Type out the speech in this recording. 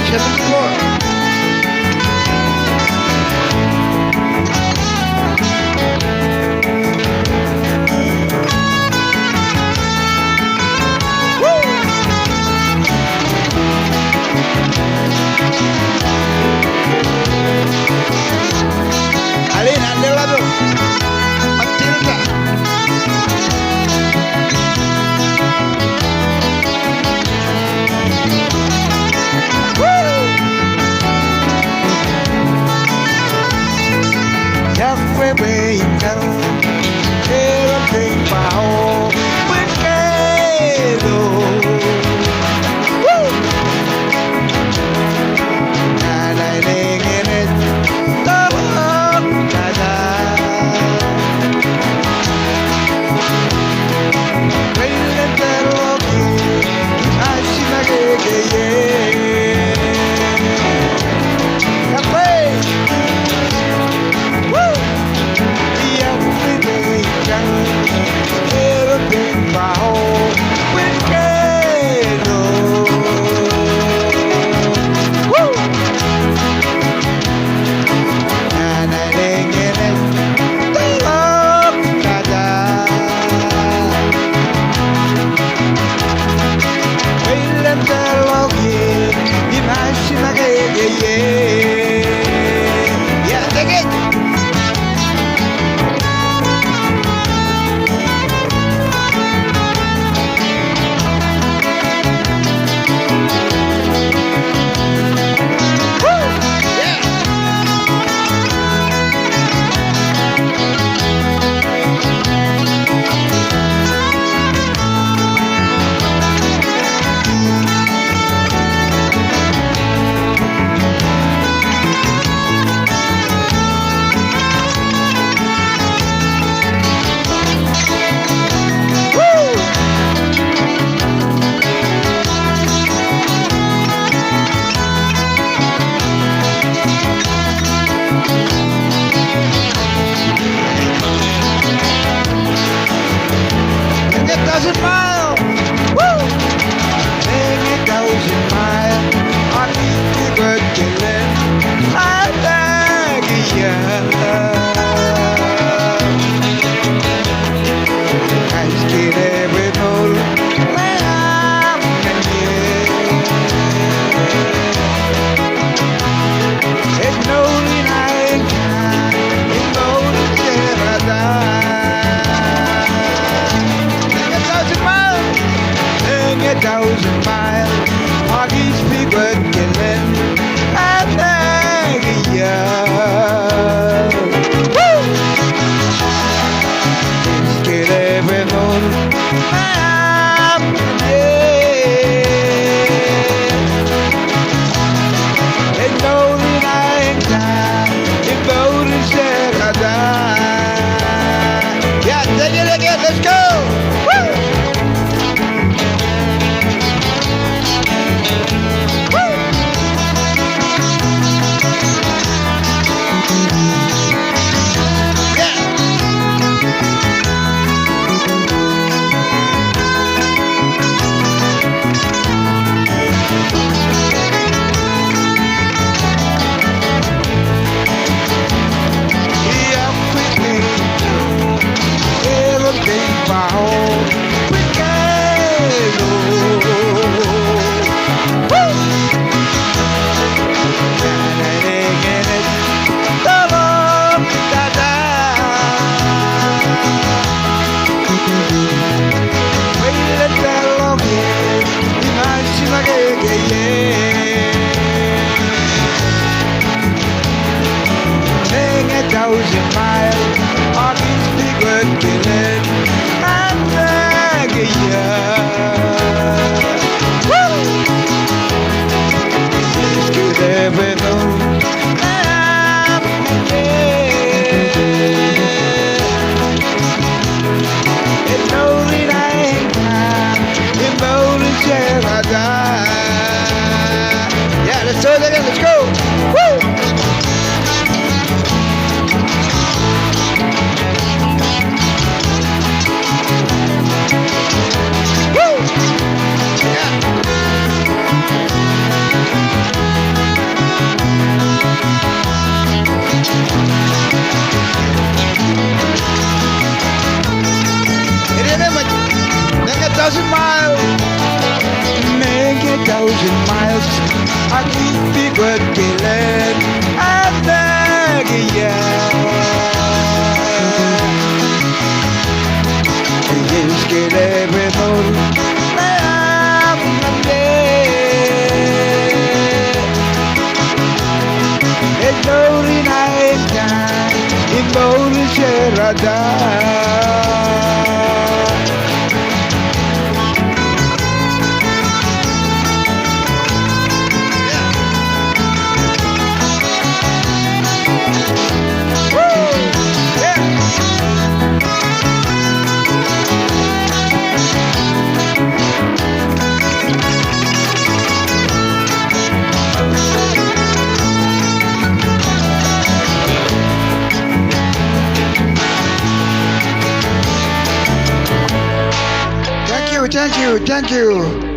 hit the floor. Alin, andel lado. Matilda. Chắc quê về nhau, em tình bảo quyết kế đồ. Này này nghe này, tớ cả ra. Quay lên tên lo kì, ai xin là ghê. Café. Quiero timbao Winquero Nana lengene Tolong kada Kailan terlogin Imagine again Yeah, take it Doesn't mile, woo! Sing it doesn't mile. I need to good killing. I beg you. I still every mood. I'm it's no denying. It's no denying. A thousand miles, all these people killing and begging you. Woo! It's kill every moon. I'm it's no denying time. It's no denying time. Yeah, take it again. Let's go. Woo! Thousand miles, all these people killing and begging you. Woo! Just kill every moon. It's no denying time. It's no denying time. Yeah, let's do it again. Let's go. Woo! miles I keep the good feeling and begging Ellos queremos Glory night time in Boulder Thank you.